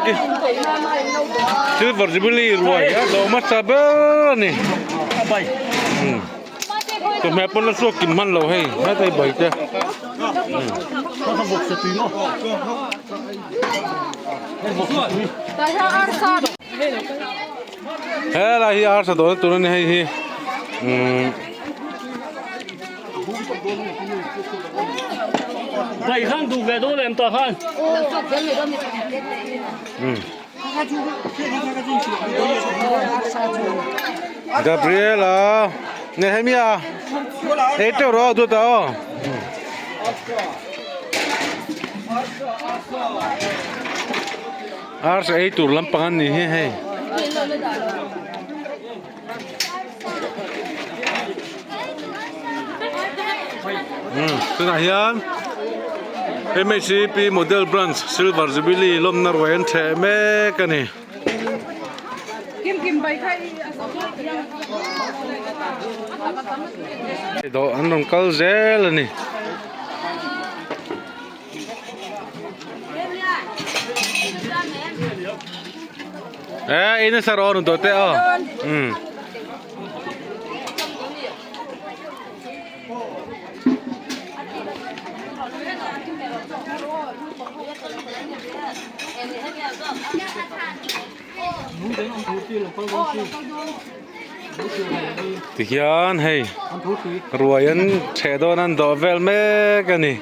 cái silver jubilee ruai á đồ mất sao bơ nè tụi mẹ bữa nó suốt kim man lâu hay mấy tay bảy chứ thế là hi arsa đó tụi nó hay hi vậy khăn đủ về đâu làm tao khăn Gabriela Nehemia Eto ro tu tao Ars eitur lampangan ni he Tuna hian MHP model branch silver jubilee Lawmna Ruaiṭheh me kani Kim bay khai do an rong kal zel ani ina saron do te thì hiền hay ruai an che do nan do vel me kani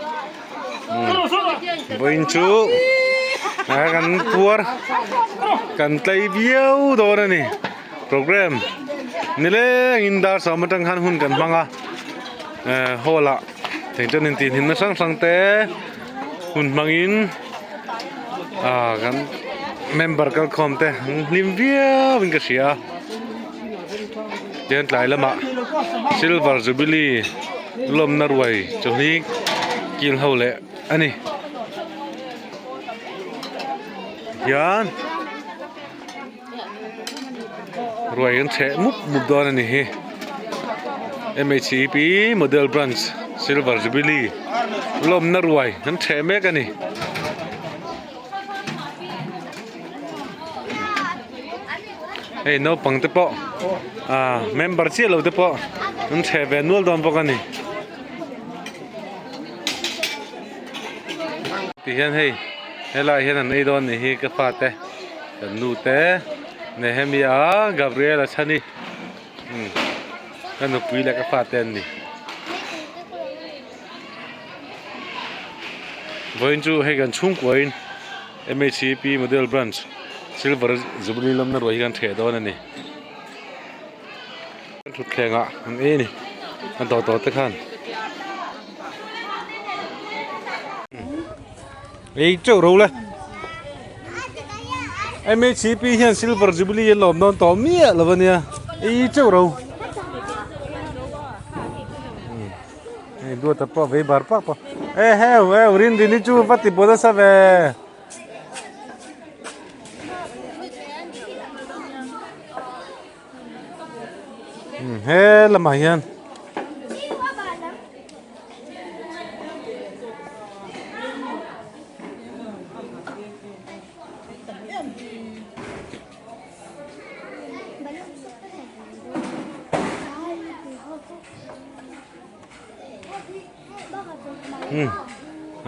vinh chú kan puar kan tlai viau do na ni program nile indar samatang han hun kan manga hola theng chen tin hin na sang sang te hun mangin kan member kal khom te lim viau vin ka sia Tiyan tlai lama silver jubilee Lawmna ruai chohi kil hole ani yan ruai an che mup don ani he MHP model branch silver jubilee Lawmna ruai an che me kani hey no pang te po member chi lo te po an che ve nual don po kani ti hian hei helai hian an ei don ni hi ka fa te kan nu te Nehemia Gabriela chani kan nu pui la ka fa te ni voin chu hei kan chung koin MHP model branch silver jubilee Lawmna ruai kan the don ani thut thlenga an e ni an to te khan ei chau ro le MHP hian silver jubilee Lawmna to mia lawania ei chau ro ei do ta po ve bar pa po he rin rin chu pati boda sa ve he lama hian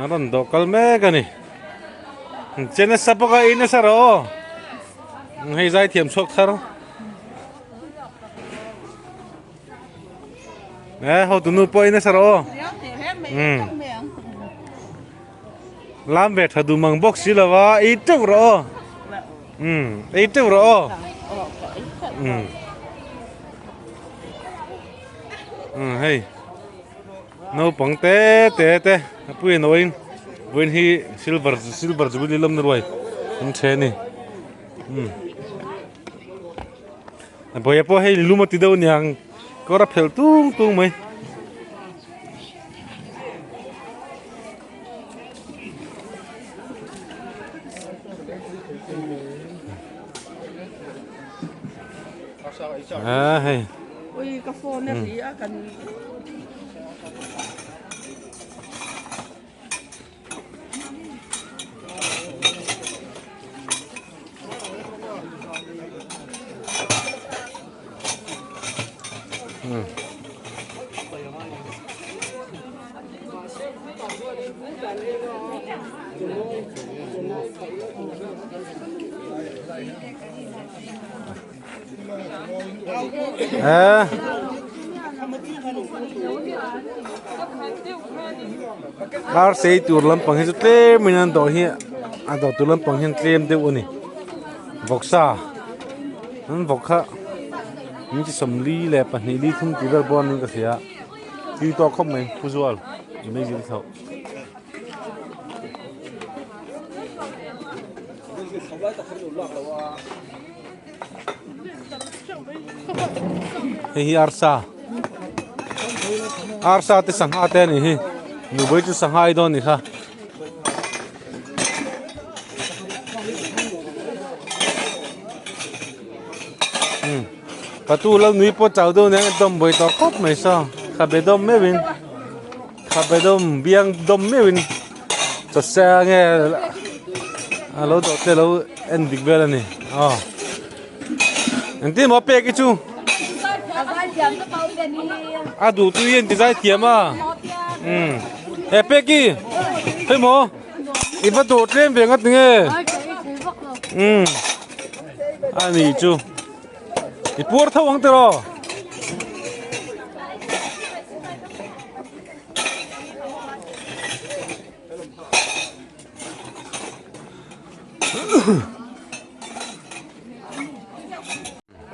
aron do kalme kani chene sapoka ina saro hei zai thiam chok thar ho tunu po ina saro lam ve thadu mang box silawa i tu ro i tu ro hey no pang te pui noin when he silver jubilee Lawmna ruai an the ni boya po hei lumati do nyang kora phel tung mai hey ui cái phone này gì á cần Car say to lampang his claim in and here. I thought to lampang him claim the one. Voxa and Voca. Need some lee lap and he lead him to the born in the here. You talk comment as well. Amazing how. Hey, Arsa. Arsa is sang out any. You wait to sang hide on it, huh? Patu lang ni po chào đâu nè dom bồi tao khóc mày sao? Khá bé dom mấy bên, khá bé dom biang dom mấy bên. Cho xe nghe, lâu đó thế lâu anh đi về này. Anh tin mà bé cái chú? Đủ tự nhiên thì giải tiệm à? Bé cái, thấy mò? Ít bắt đồ lên về ngắt nghe. Anh đi chú. 이 puar ṭheh 왕대로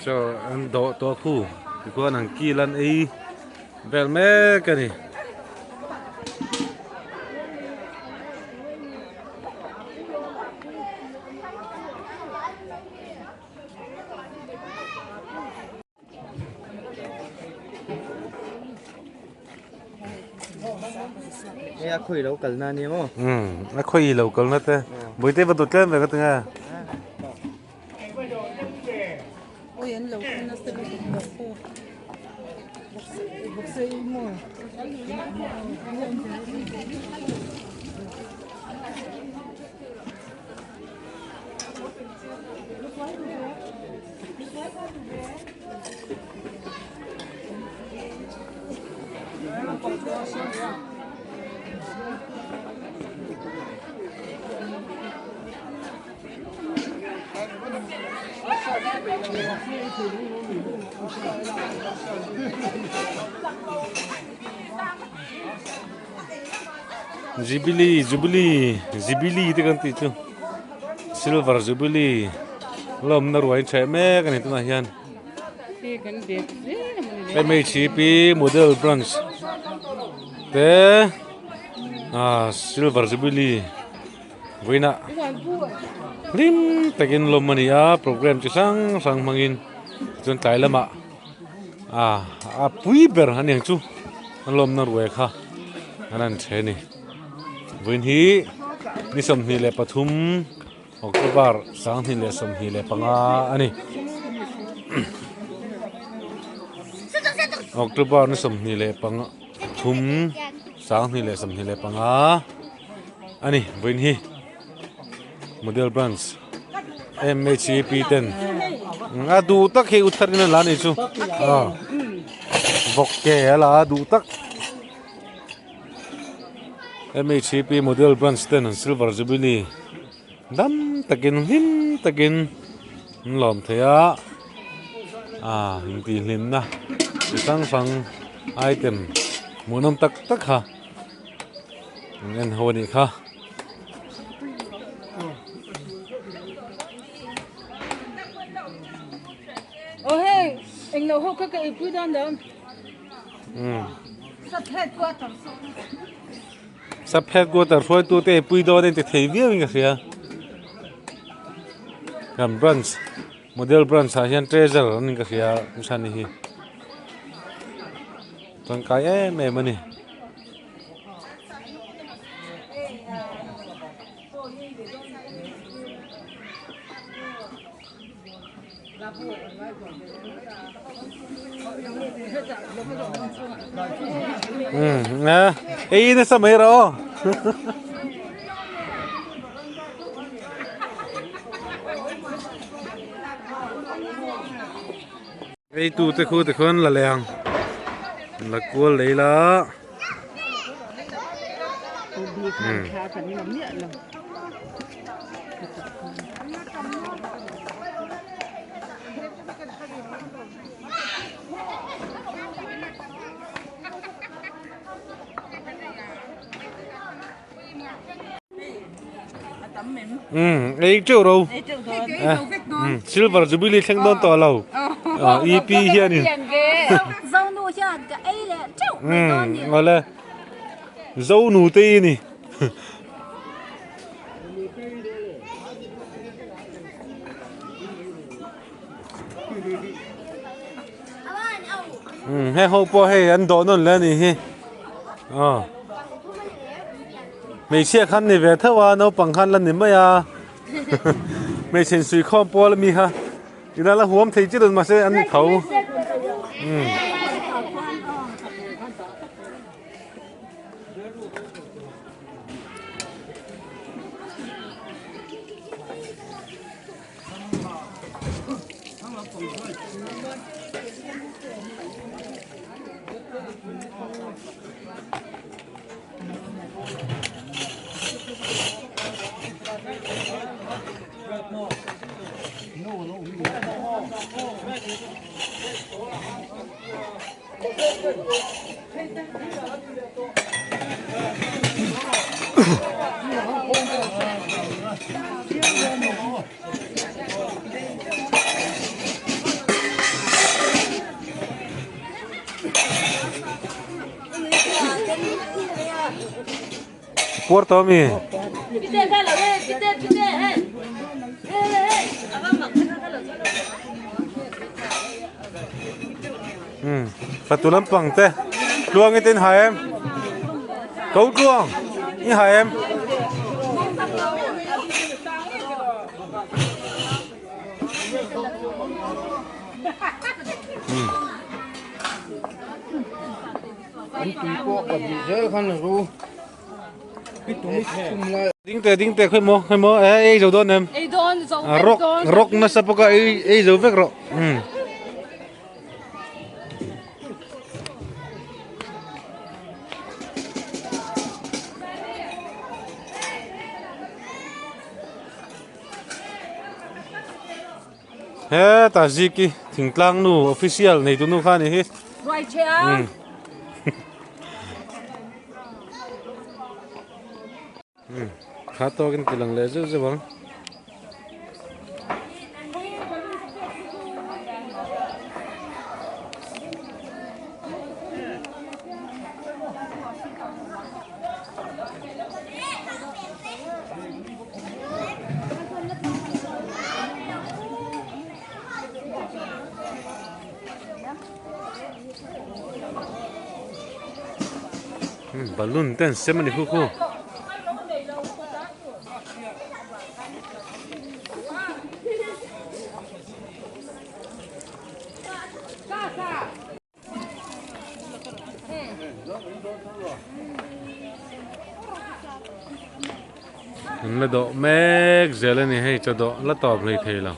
cho anh đổ khu thì có năng kia lần ấy về mấy cái này Ê, khui lâu cần na niệm không? nó khui lâu cần nó thế, buổi tối vào tụt lên về cái tiếng à? Ôi anh lâu không nó sẽ bị bọc khô. Bọc xây mua. Jubilee itu kan itu silver Jubilee Lawmna Ruaiṭheh me kan itu nahian Mhip model bronze silver Jubilee wina lim takin Lawmna program chu sang mangin chun tai lama pui ber han yang chu Lawmna Ruaiṭheh anan the ni Vin hi ni som hi le pathum October sang hi le som hi le panga ani October ni som hi le panga thum sang hi le som hi le panga ani vin hi model brands Mhip 10 du tak hi uthar na la ni chu vokke la du tak Mhip model brands 10 silver Jubilee dam takin him takin Lawmtheh hình ti hlim na sang item munom tak ha nên hồi này kha Hey, anh lâu không có cái bữa đó đâu. sắp hết qua tờ phơi tu tê bùi đó nên thấy viết mình cái gì làm brands model brands hiện treasure nên cái gì cũng san đi toàn cái em mà nè ấy nó sao mấy rồi ấy tu te khu là leng là cua lấy lá ấy triệu đâu silver jubilee thanh đón tỏ lầu EP here nè zawh nu cha cái ấy là chậu gọi là dâu nụ tê nè hay hậu po hay ăn đón nón lên nè mấy chiếc khăn này về thưaว่า nó bằng khăn lần này mới à mấy chuyện suy khom po là mi ha thì đó là huống thấy chứ đừng mà sẽ ăn thấu puar to mi patulam pang te luang cái tên hai em cấu luang như hai em đinh tè khơi mò ấy dầu đôn em rock nó sắp có ấy dầu vét rồi he ta gì kì thỉnh tlang nu official này tụi nu khan này hết Ruaiṭheh khá to cái lằng lẽ rất rất vắng balloon ten xem đi khu là độ mẹ giờ lên này hay cho độ là tọp lấy thề là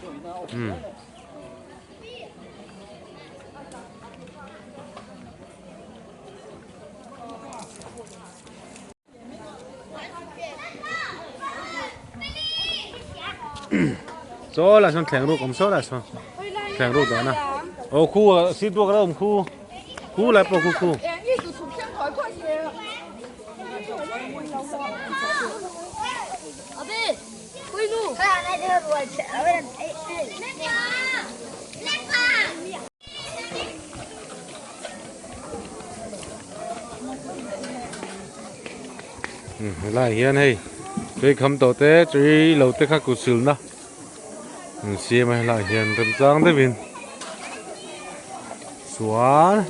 số là xong thèn ruột cũng số là sao thèn ruột đó nè ô khu xí tua cái đó khu lại bộ khu lại hiện hay tôi không tổ tế tôi lâu tế khác của sườn đó xe mày lại hiện tâm trang thế viên xóa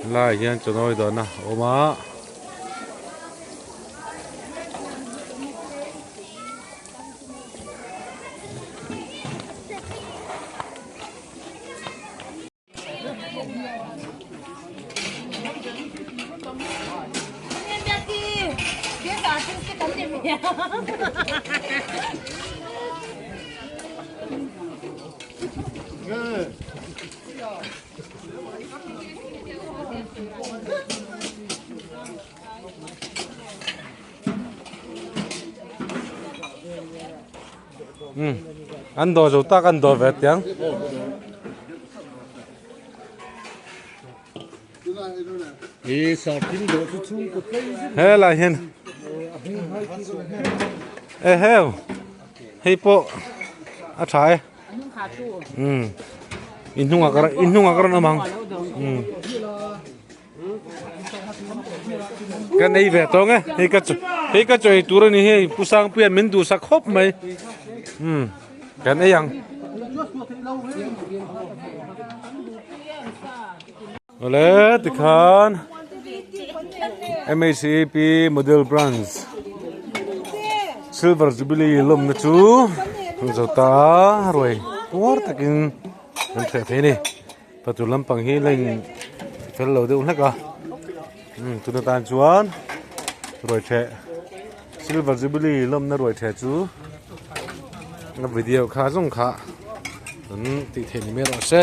lại hiện cho tôi đó nè ôm á ăn đồ dầu ta ăn đồ vẹt tiếng thế là hiền ê heo hay po à trái in hung agar namang cái này về tao nghe hay cái chơi tour này hay pusang pian mình du sắc hop mày cái này yang oleh tikhan MHP model bronze silver Jubilee Lawmna chu zawh ruai puar takin an ṭheh thế ni patu lampang hi len fel lo deuh hleka tuna tan chuan Ruaiṭheh silver Jubilee Lawmna Ruaiṭheh chu na video kha zong kha an ti the ni me ro se